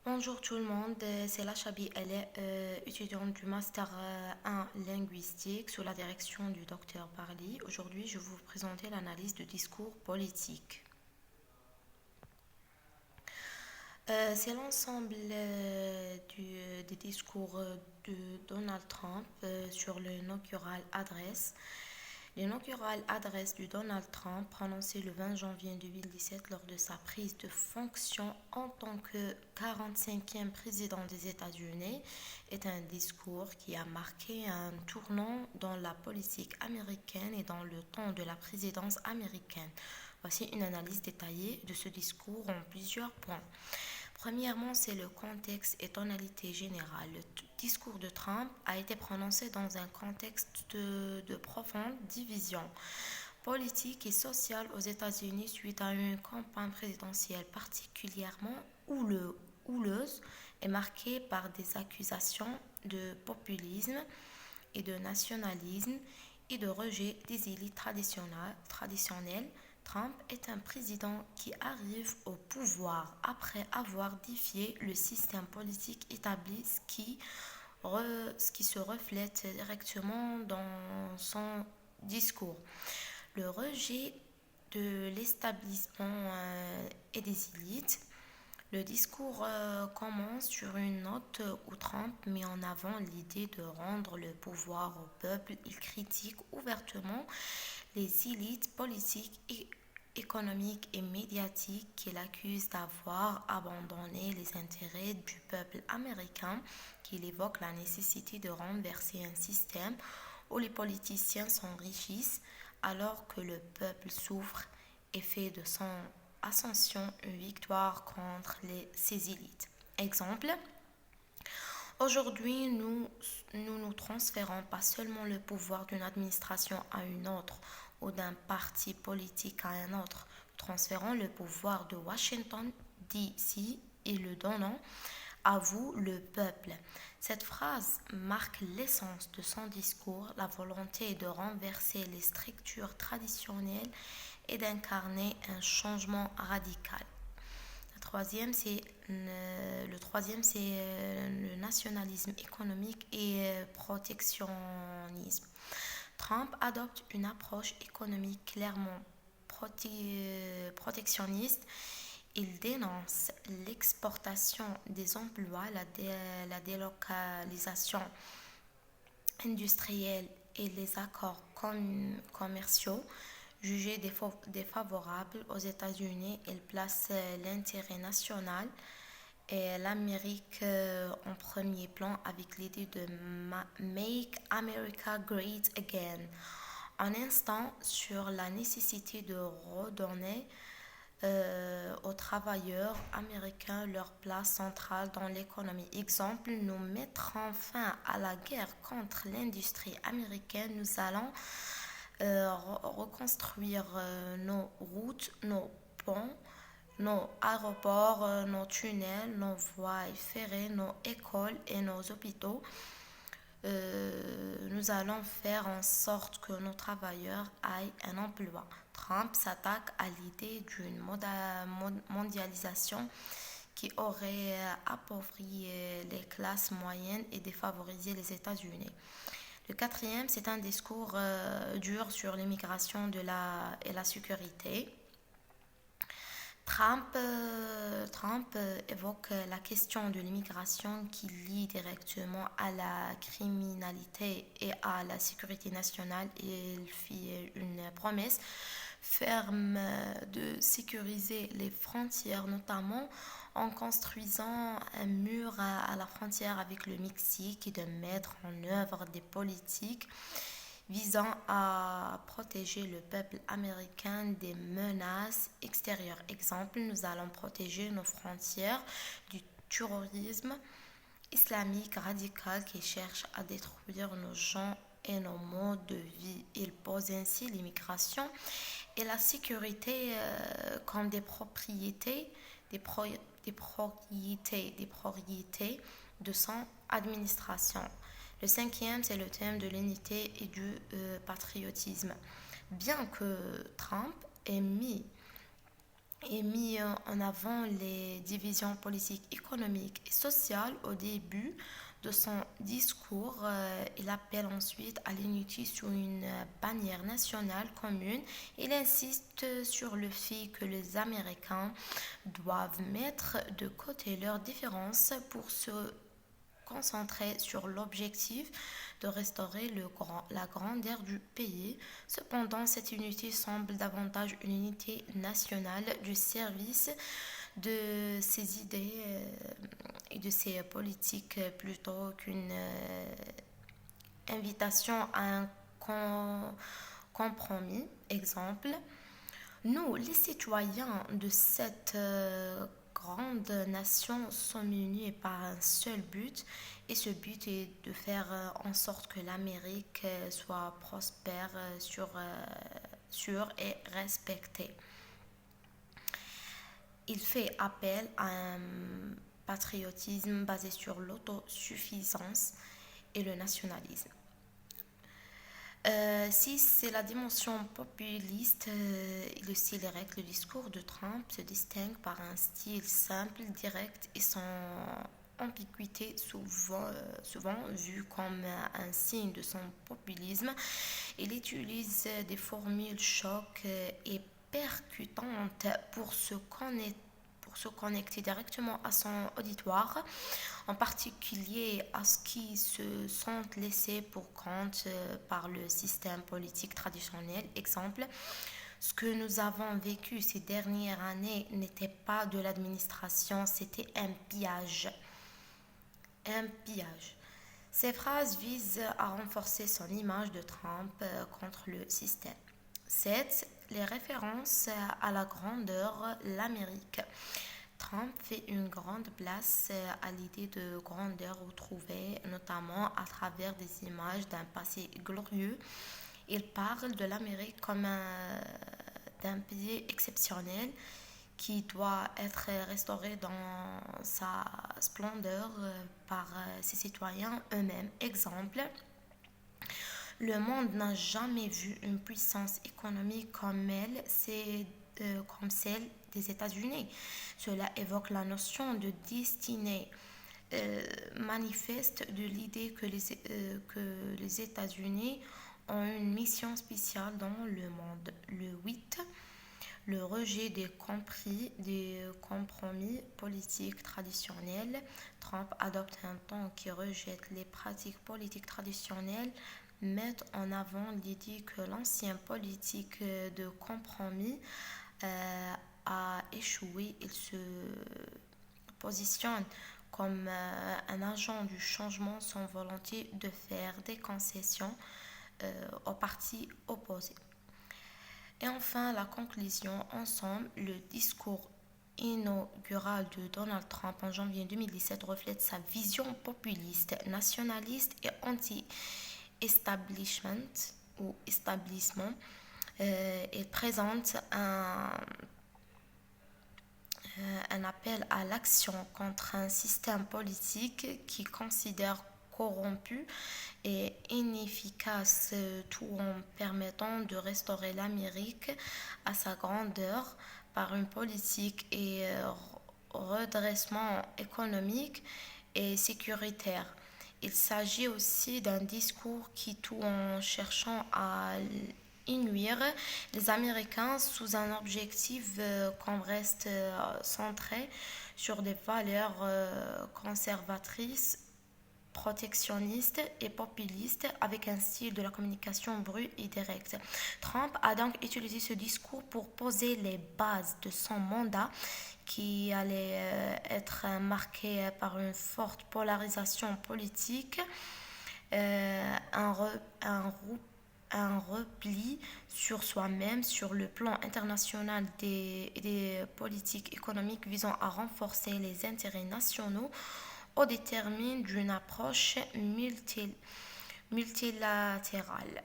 Bonjour tout le monde, c'est la Chabi, elle est étudiante du Master 1 linguistique sous la direction du docteur Barli. Aujourd'hui, je vais vous présenter l'analyse de discours politique. C'est l'ensemble des discours de Donald Trump sur l'inaugural adresse. L'inaugurale adresse de Donald Trump, prononcée le 20 janvier 2017 lors de sa prise de fonction en tant que 45e président des États-Unis, est un discours qui a marqué un tournant dans la politique américaine et dans le temps de la présidence américaine. Voici une analyse détaillée de ce discours en plusieurs points. Premièrement, c'est le contexte et tonalité générale. Le discours de Trump a été prononcé dans un contexte de profonde division politique et sociale aux États-Unis suite à une campagne présidentielle particulièrement houleuse et marquée par des accusations de populisme et de nationalisme et de rejet des élites traditionnelles. Trump est un président qui arrive au pouvoir après avoir défié le système politique établi, ce qui se reflète directement dans son discours. Le rejet de l'établissement et des élites. Le discours commence sur une note où Trump met en avant l'idée de rendre le pouvoir au peuple. Il critique ouvertement les élites politiques, économiques et médiatiques qu'il accuse d'avoir abandonné les intérêts du peuple américain, qu'il évoque la nécessité de renverser un système où les politiciens s'enrichissent alors que le peuple souffre et fait de son ascension une victoire contre ces élites. Exemple, aujourd'hui, nous transférons pas seulement le pouvoir d'une administration à une autre ou d'un parti politique à un autre. Nous transférons le pouvoir de Washington, D.C. et le donnons à vous, le peuple. Cette phrase marque l'essence de son discours, la volonté de renverser les structures traditionnelles et d'incarner un changement radical. Le troisième, c'est le nationalisme économique et protectionnisme. Trump adopte une approche économique clairement protectionniste. Il dénonce l'exportation des emplois, la délocalisation industrielle et les accords commerciaux jugés défavorables aux États-Unis. Il place l'intérêt national et l'Amérique en premier plan avec l'idée de Make America Great Again. En instant sur la nécessité de redonner aux travailleurs américains leur place centrale dans l'économie. Exemple, nous mettrons fin à la guerre contre l'industrie américaine. Nous allons reconstruire nos routes, nos ponts, nos aéroports, nos tunnels, nos voies ferrées, nos écoles et nos hôpitaux. Nous allons faire en sorte que nos travailleurs aient un emploi. Trump s'attaque à l'idée d'une mondialisation qui aurait appauvri les classes moyennes et défavorisé les États-Unis. Le quatrième, c'est un discours dur sur l'immigration et la sécurité. Trump évoque la question de l'immigration qui lie directement à la criminalité et à la sécurité nationale. Il fit une promesse ferme de sécuriser les frontières, notamment en construisant un mur à la frontière avec le Mexique et de mettre en œuvre des politiques visant à protéger le peuple américain des menaces extérieures. Exemple, nous allons protéger nos frontières du terrorisme islamique radical qui cherche à détruire nos gens et nos modes de vie. Il pose ainsi l'immigration et la sécurité comme des propriétés de son administration. Le cinquième, c'est le thème de l'unité et du patriotisme. Bien que Trump ait mis et mis en avant les divisions politiques, économiques et sociales au début de son discours. Il appelle ensuite à l'unité sous une bannière nationale commune. Il insiste sur le fait que les Américains doivent mettre de côté leurs différences pour se concentrer sur l'objectif de restaurer la grandeur du pays. Cependant, cette unité semble davantage une unité nationale du service de ses idées et de ses politiques plutôt qu'une invitation à un compromis. Exemple, nous, les citoyens de cette grande nation, sommes unis par un seul but, et ce but est de faire en sorte que l'Amérique soit prospère, sûre et respectée. Il fait appel à un patriotisme basé sur l'autosuffisance et le nationalisme. Si c'est la dimension populiste et le style direct, le discours de Trump se distingue par un style simple, direct et sans ambiguïté, souvent vu comme un signe de son populisme. Il utilise des formules chocs et percutantes pour se connecter directement à son auditoire, en particulier à ceux qui se sentent laissés pour compte par le système politique traditionnel. Exemple, ce que nous avons vécu ces dernières années n'était pas de l'administration, c'était un pillage. Un pillage. Ces phrases visent à renforcer son image de Trump contre le système. 7. Les références à la grandeur, l'Amérique. Trump fait une grande place à l'idée de grandeur retrouvée, notamment à travers des images d'un passé glorieux. Il parle de l'Amérique comme d'un pays exceptionnel qui doit être restauré dans sa splendeur par ses citoyens eux-mêmes. Exemple, le monde n'a jamais vu une puissance économique comme celle des États-Unis. Cela évoque la notion de destinée manifeste de l'idée que les États-Unis ont une mission spéciale dans le monde. Le 8. Le rejet des compromis politiques traditionnels. Trump adopte un ton qui rejette les pratiques politiques traditionnelles, met en avant l'idée que l'ancienne politique de compromis a échoué. Il se positionne comme un agent du changement sans volonté de faire des concessions aux partis opposés. Et enfin, la conclusion ensemble, le discours inaugural de Donald Trump en janvier 2017 reflète sa vision populiste, nationaliste et anti-establishment ou établissement. Il présente un appel à l'action contre un système politique qui considère corrompu et inefficace, tout en permettant de restaurer l'Amérique à sa grandeur par une politique et redressement économique et sécuritaire. Il s'agit aussi d'un discours qui, tout en cherchant à nuire les Américains sous un objectif qu'on reste centré sur des valeurs conservatrices, protectionniste et populiste, avec un style de la communication brut et direct. Trump a donc utilisé ce discours pour poser les bases de son mandat qui allait être marqué par une forte polarisation politique, un repli sur soi-même sur le plan international des politiques économiques visant à renforcer les intérêts nationaux au détriment d'une approche multilatérale.